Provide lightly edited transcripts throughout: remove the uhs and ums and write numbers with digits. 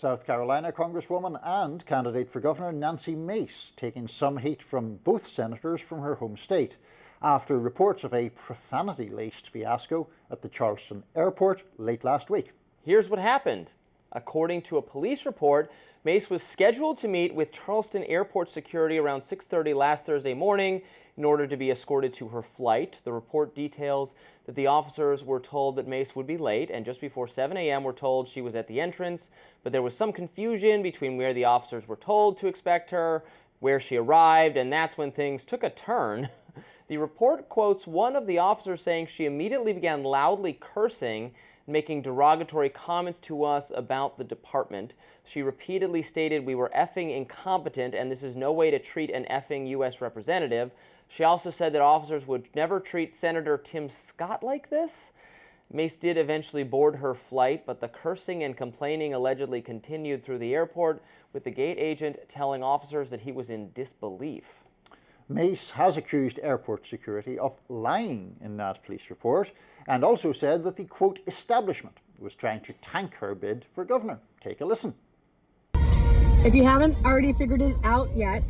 South Carolina Congresswoman and candidate for governor Nancy Mace taking some heat from both senators from her home state after reports of a profanity-laced fiasco at the Charleston airport late last week. Here's what happened. According to a police report, Mace was scheduled to meet with Charleston airport security around 6:30 last Thursday morning in order to be escorted to her flight. The report details that the officers were told that Mace would be late, and just before 7 a.m. were told she was at the entrance, but there was some confusion between where the officers were told to expect her, where she arrived, and that's when things took a turn. The report quotes one of the officers saying she immediately began loudly cursing, making derogatory comments to us about the department. She repeatedly stated we were effing incompetent and this is no way to treat an effing U.S. representative. She also said that officers would never treat Senator Tim Scott like this. Mace did eventually board her flight, but the cursing and complaining allegedly continued through the airport, with the gate agent telling officers that he was in disbelief. Mace has accused airport security of lying in that police report and also said that the, quote, establishment was trying to tank her bid for governor. Take a listen. If you haven't already figured it out yet,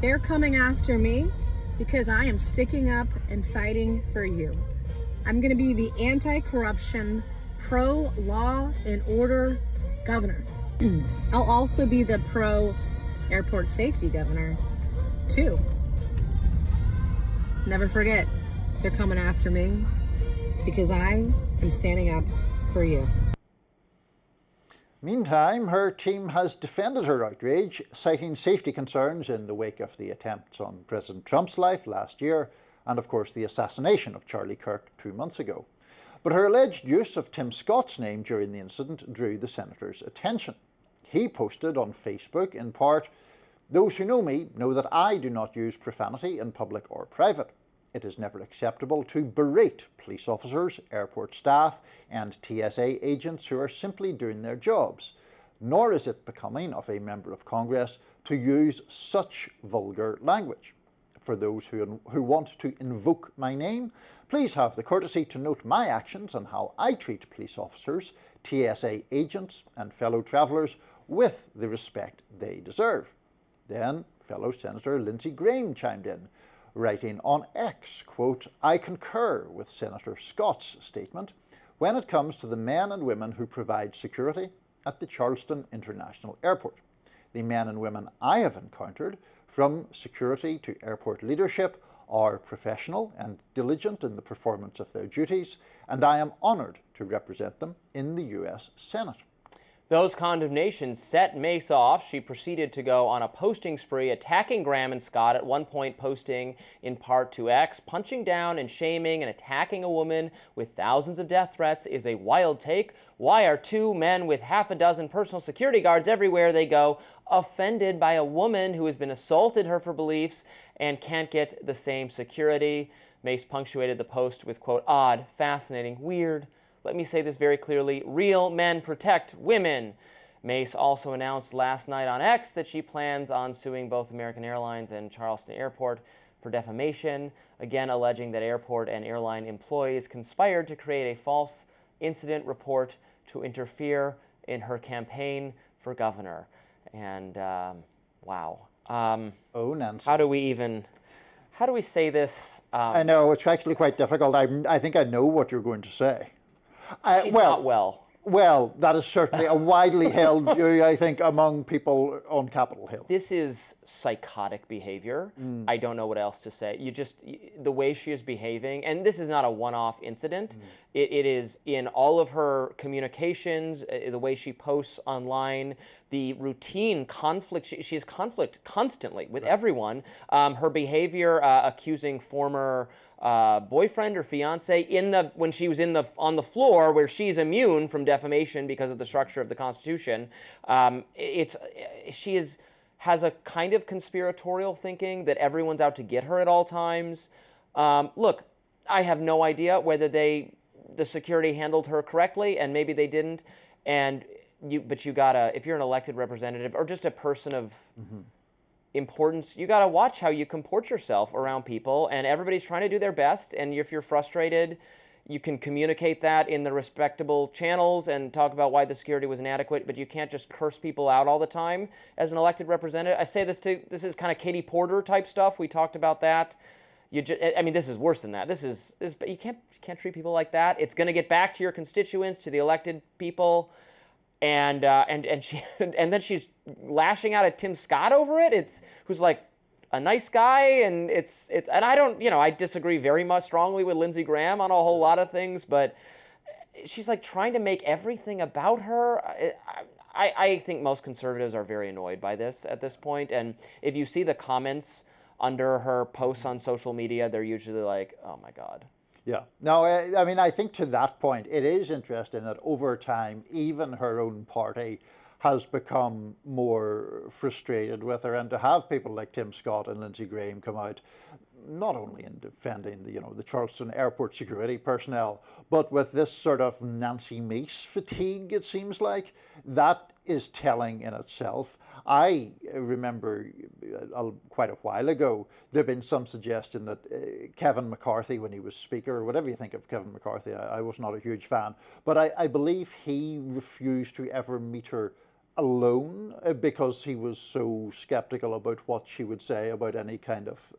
they're coming after me because I am sticking up and fighting for you. I'm going to be the anti-corruption, pro-law and order governor. I'll also be the pro-airport safety governor, too. Never forget, they're coming after me because I am standing up for you. Meantime, her team has defended her outrage, citing safety concerns in the wake of the attempts on President Trump's life last year and, of course, the assassination of Charlie Kirk 2 months ago. But her alleged use of Tim Scott's name during the incident drew the senator's attention. He posted on Facebook, in part, "Those who know me know that I do not use profanity in public or private. It is never acceptable to berate police officers, airport staff, and TSA agents who are simply doing their jobs. Nor is it becoming of a member of Congress to use such vulgar language. For those who want to invoke my name, please have the courtesy to note my actions and how I treat police officers, TSA agents, and fellow travellers with the respect they deserve." Then fellow Senator Lindsey chimed in, writing on X, quote, "I concur with Senator Scott's statement when it comes to the men and women who provide security at the Charleston International Airport. The men and women I have encountered, from security to airport leadership, are professional and diligent in the performance of their duties, and I am honoured to represent them in the U.S. Senate." Those condemnations set Mace off. She proceeded to go on a posting spree, attacking Graham and Scott, at one point posting in part to X, "Punching down and shaming and attacking a woman with thousands of death threats is a wild take. Why are two men with half a dozen personal security guards everywhere they go offended by a woman who has been assaulted her for beliefs and can't get the same security?" Mace punctuated the post with, quote, "Odd, fascinating, weird. Let me say this very clearly, real men protect women." Mace also announced last night on X that she plans on suing both American Airlines and Charleston Airport for defamation, again alleging that airport and airline employees conspired to create a false incident report to interfere in her campaign for governor. And wow. Nancy. How do we say this? I know, it's actually quite difficult. I think I know what you're going to say. She's not well. Well, that is certainly a widely held view, I think, among people on Capitol Hill. This is psychotic behavior. I don't know what else to say. The way she is behaving, and this is not a one-off incident. It is in all of her communications, the way she posts online, the routine conflict. She has conflict constantly with everyone. Her behavior, accusing former boyfriend or fiance when she was on the floor where she's immune from defamation because of the structure of the Constitution. She has a kind of conspiratorial thinking that everyone's out to get her at all times. Look, I have no idea whether the security handled her correctly, and maybe they didn't. But you gotta, if you're an elected representative or just a person of importance, you got to watch how you comport yourself around people, and everybody's trying to do their best, and if you're frustrated, you can communicate that in the respectable channels and talk about why the security was inadequate, but you can't just curse people out all the time as an elected representative. I say this is kind of Katie Porter type stuff. We talked about that. I mean, this is worse than that. This is you can't treat people like that. It's going to get back to your constituents, to the elected people, and then she's lashing out at Tim Scott over it. Who's like a nice guy, and and I don't, I disagree very much strongly with Lindsey Graham on a whole lot of things, but she's like trying to make everything about her. I think most conservatives are very annoyed by this at this point, and if you see the comments under her posts on social media, they're usually like, oh my God. Yeah. No, I mean, I think to that point, it is interesting that over time, even her own party has become more frustrated with her, and to have people like Tim Scott and Lindsey Graham come out, not only in defending the Charleston airport security personnel, but with this sort of Nancy Mace fatigue, it seems like, that is telling in itself. I remember quite a while ago, there had been some suggestion that Kevin McCarthy, when he was Speaker, or whatever you think of Kevin McCarthy, I was not a huge fan, but I believe he refused to ever meet her alone because he was so skeptical about what she would say about any kind of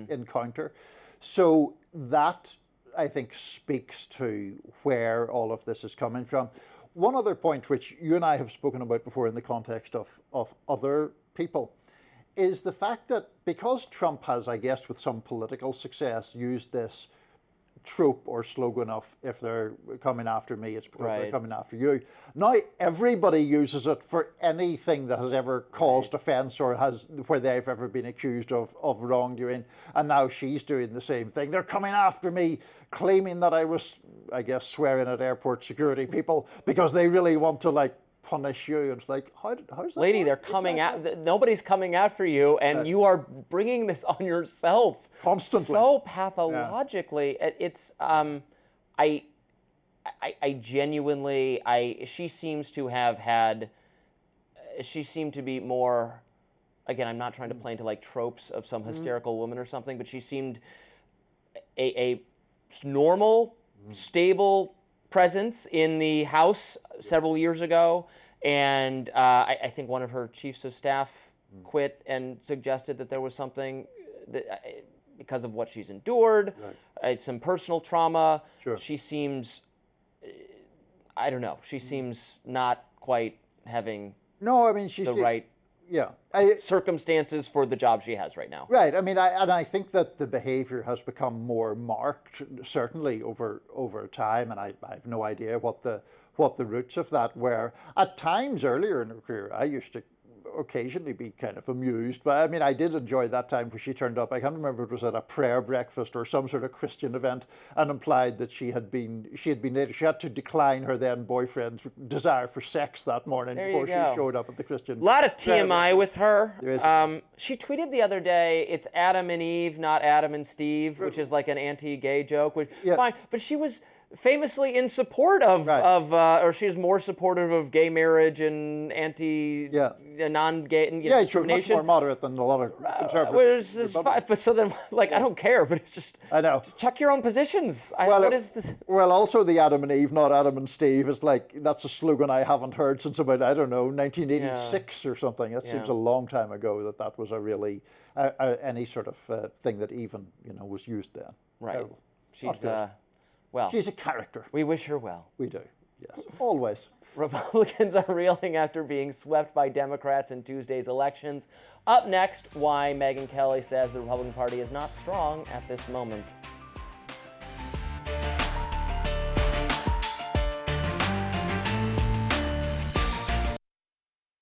encounter. So that, I think, speaks to where all of this is coming from. One other point, which you and I have spoken about before in the context of other people, is the fact that because Trump has, I guess, with some political success, used this trope or slogan of, if they're coming after me, it's because they're coming after you. Now everybody uses it for anything that has ever caused offence or where they've ever been accused of wrongdoing. And now she's doing the same thing. They're coming after me, claiming that I was, I guess, swearing at airport security people because they really want to punish you. And it's like, how's that Lady, work? they're coming nobody's coming after you, and you are bringing this on yourself constantly, so pathologically. Yeah. It's I genuinely, she seemed to be more, again, I'm not trying to play into tropes of some hysterical woman or something, but she seemed a normal, stable presence in the House several years ago, and I think one of her chiefs of staff quit and suggested that there was something that because of what she's endured, some personal trauma. Sure. She seems, I don't know, she seems not quite having the right circumstances for the job she has right now. Right. I mean, I think that the behaviour has become more marked, certainly over time, and I have no idea what the roots of that were. At times earlier in her career, I used to occasionally be kind of amused, but I mean, I did enjoy that time where she turned up. I can't remember if it was at a prayer breakfast or some sort of Christian event, and implied that she had to decline her then boyfriend's desire for sex that morning before she showed up at the Christian. A lot of TMI with her. There is. She tweeted the other day, "It's Adam and Eve, not Adam and Steve," which is like an anti-gay joke. Which fine, but she was famously in support of or she's more supportive of gay marriage and non-gay discrimination. She's much more moderate than a lot of conservatives. But so then, I don't care. But it's just, I know. Chuck your own positions. What is this? Well, also the Adam and Eve, not Adam and Steve, is that's a slogan I haven't heard since about 1986 or something. That seems a long time ago that was a really any sort of thing that even was used then. Right. Terrible. She's well, she's a character. We wish her well. We do, yes, always. Republicans are reeling after being swept by Democrats in Tuesday's elections. Up next, why Megyn Kelly says the Republican Party is not strong at this moment.